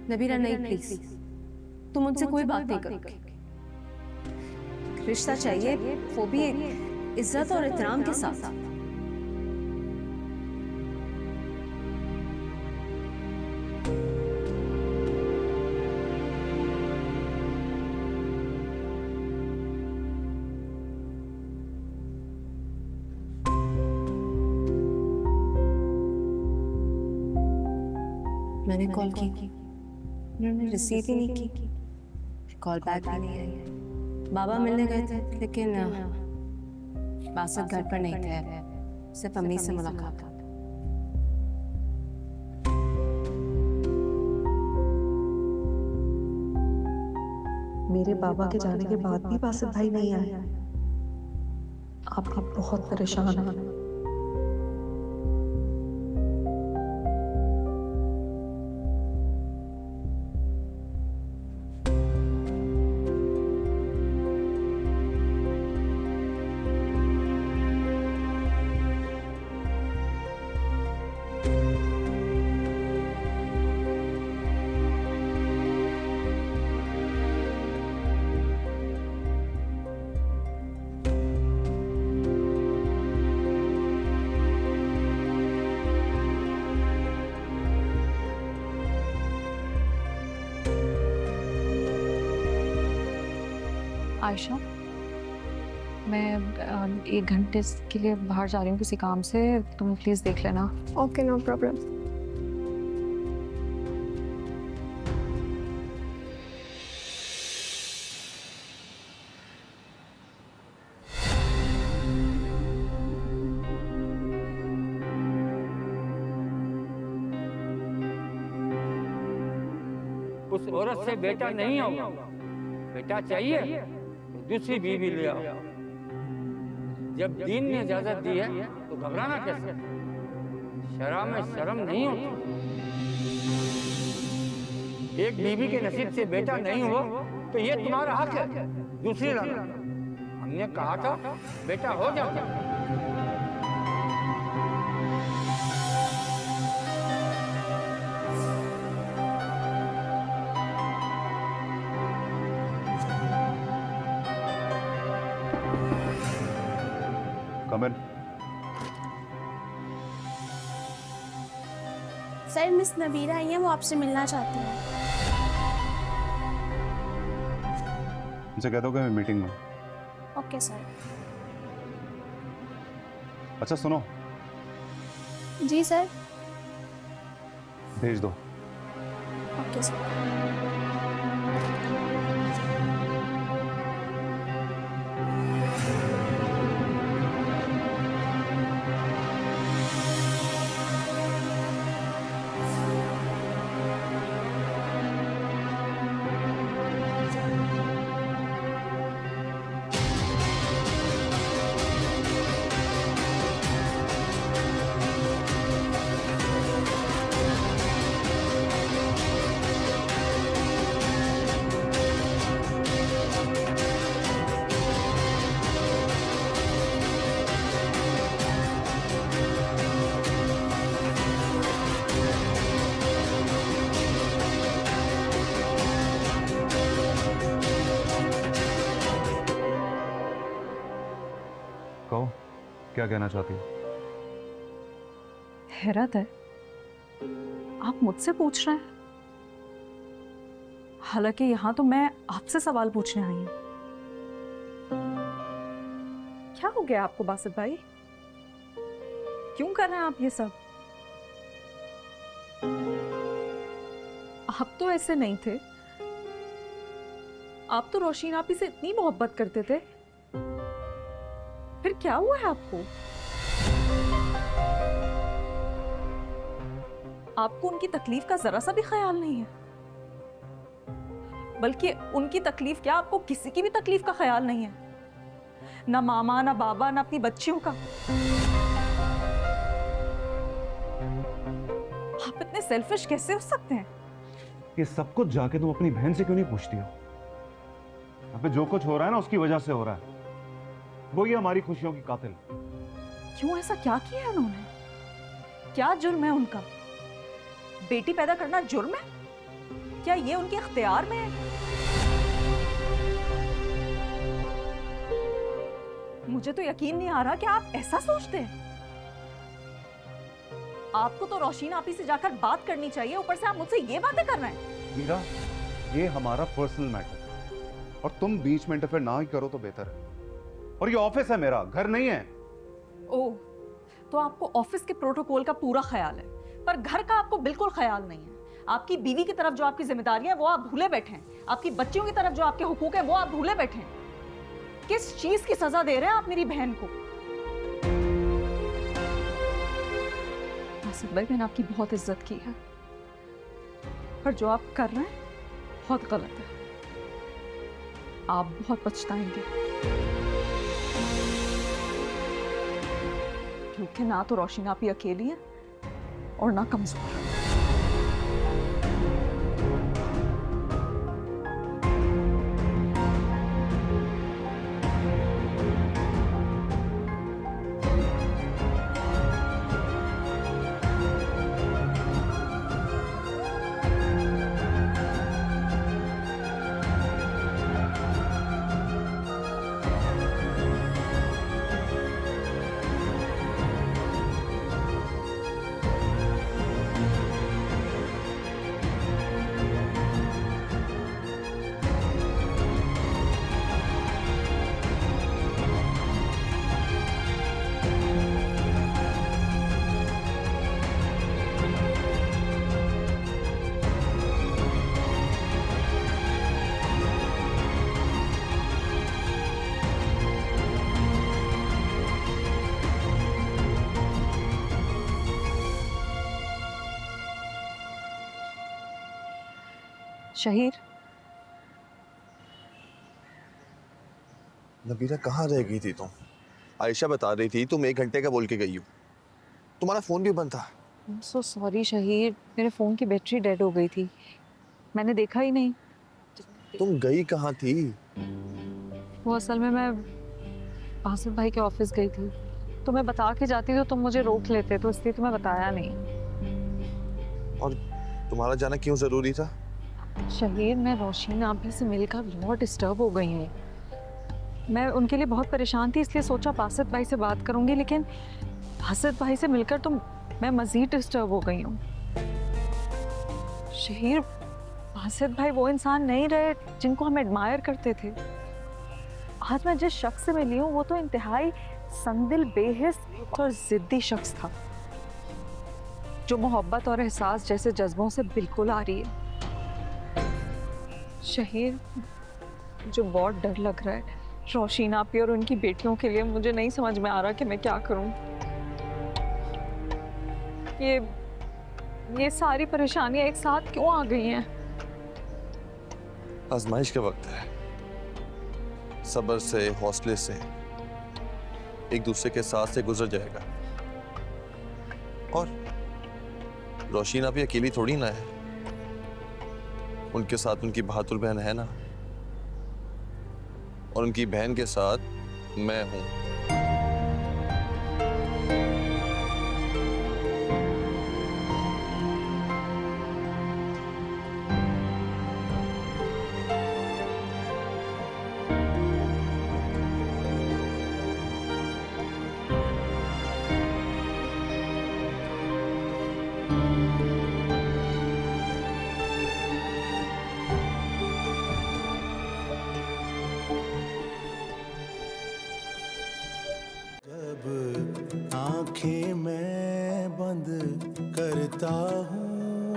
नबीरा नहीं, प्लीज तुम उनसे कोई बात नहीं करोगे। रिश्ता चाहिए, वो भी एक इज्जत और एहतराम के साथ। मैंने कॉल की, उन्होंने रिसीव ही नहीं की, कॉल बैक भी नहीं आई। बाबा मिलने गए थे लेकिन बासत घर पर नहीं थे, सिर्फ अम्मी से मुलाकात। मेरे बाबा के जाने के बाद भी बासित भाई नहीं आए। आप भी बहुत परेशान हैं। आयशा, मैं 1 घंटे के लिए बाहर जा रही हूँ किसी काम से, तुम प्लीज़ देख लेना। Okay, no problem. उस औरत से बेटा नहीं होगा, बेटा चाहिए तो दूसरी बीवी ले आओ। जब दीन ने इजाजत दी है तो घबराना कैसे? शरा में शर्म नहीं होती। एक बीवी के नसीब से बेटा नहीं हो तो ये तुम्हारा हक है, दूसरी लाना। हमने कहा था बेटा हो जाता। कमर। सर, मिस नबीरा आई है, वो आपसे मिलना चाहती हैं। उनसे कह दो कि मैं मीटिंग में। Okay sir. अच्छा सुनो। जी सर। भेज दो। Okay sir. कहो, क्या कहना चाहती हो? हैरत है, आप मुझसे पूछ रहे हैं, हालांकि यहां तो मैं आपसे सवाल पूछने आई हूं। क्या हो गया आपको बासित भाई? क्यों कर रहे हैं आप ये सब? आप तो ऐसे नहीं थे, आप तो रोशीन आपी से इतनी मोहब्बत करते थे, फिर क्या हुआ है आपको? आपको उनकी तकलीफ का जरा सा भी ख्याल नहीं है, बल्कि उनकी तकलीफ क्या, आपको किसी की भी तकलीफ का ख्याल नहीं है, ना मामा, ना बाबा, ना अपनी बच्चियों का। आप इतने सेल्फिश कैसे हो सकते हैं? ये सब कुछ जाके तुम अपनी बहन से क्यों नहीं पूछती हो? यहाँ पे जो कुछ हो रहा है ना उसकी वजह से हो रहा है। वो ही हमारी खुशियों की कातिल। क्यों, ऐसा क्या किया है उन्होंने? क्या जुर्म है उनका? बेटी पैदा करना जुर्म है? क्या ये उनके इख्तियार में है? मुझे तो यकीन नहीं आ रहा कि आप ऐसा सोचते हैं। आपको तो रोशीन आपी से जाकर बात करनी चाहिए, ऊपर से आप मुझसे ये बातें कर रहे हैं। मीरा, ये हमारा पर्सनल मैटर है और तुम बीच में इंटरफेयर ना ही करो तो बेहतर है। और ये ऑफिस है मेरा, घर नहीं है। ओह, तो आपको ऑफिस के प्रोटोकॉल का पूरा ख्याल है, पर घर का आपको बिल्कुल ख्याल नहीं है। आपकी बीवी की तरफ जो आपकी जिम्मेदारियां है वो आप भूले बैठे हैं, आपकी बच्चियों की तरफ जो आपके हुकूक है वो आप भूले बैठे हैं। किस चीज की सजा दे रहे हैं आप मेरी बहन को? आसिफ भाई, मैंने आपकी बहुत इज्जत की है, पर जो आप कर रहे हैं बहुत गलत है। आप बहुत पछताएंगे, क्योंकि ना तो रोशीन आपी अकेली है और ना कमजोर। शहीर, नबीरा कहाँ रह गई थी तुम? आयशा बता रही थी तुम 1 घंटे का बोल के गई हो। तुम्हारा फोन भी बंद था। सो सॉरी शहीर, मेरे फ़ोन की बैटरी डेड हो गई थी, मैंने देखा ही नहीं। तुम गई कहाँ थी? वो असल में मैं आसिफ भाई के ऑफिस गई थी, तो मैं बता के जाती तो तुम मुझे रोक लेते, तो इसलिए तुम्हें बताया नहीं। और तुम्हारा जाना क्यों जरूरी था? शहीर, मैं रोशीन आपी से मिलकर बहुत डिस्टर्ब हो गई हूँ। मैं उनके लिए बहुत परेशान थी, इसलिए सोचा बासित भाई से बात करूंगी, लेकिन बासित भाई से मिलकर तो मैं मज़ीद डिस्टर्ब हो गई हूँ। शहीर, बासित भाई वो इंसान नहीं रहे जिनको हम एडमायर करते थे। आज मैं जिस शख्स से मिली हूँ वो तो इंतहाई संदिल, बेहिस और ज़िद्दी शख्स था, जो मोहब्बत और एहसास जैसे जज्बों से बिल्कुल आ रही है। शहीर, जो बहुत डर लग रहा है रोशीन आपी और उनकी बेटियों के लिए, मुझे नहीं समझ में आ रहा कि मैं क्या करूं। ये सारी परेशानियां एक साथ क्यों आ गई हैं? आजमाइश का वक्त है। सब्र से, हौसले से, एक दूसरे के साथ से गुजर जाएगा। और रोशीन आपी अकेली थोड़ी ना है, उनके साथ उनकी बहादुर बहन है ना, और उनकी बहन के साथ मैं हूं। आंखें मैं बंद करता हूँ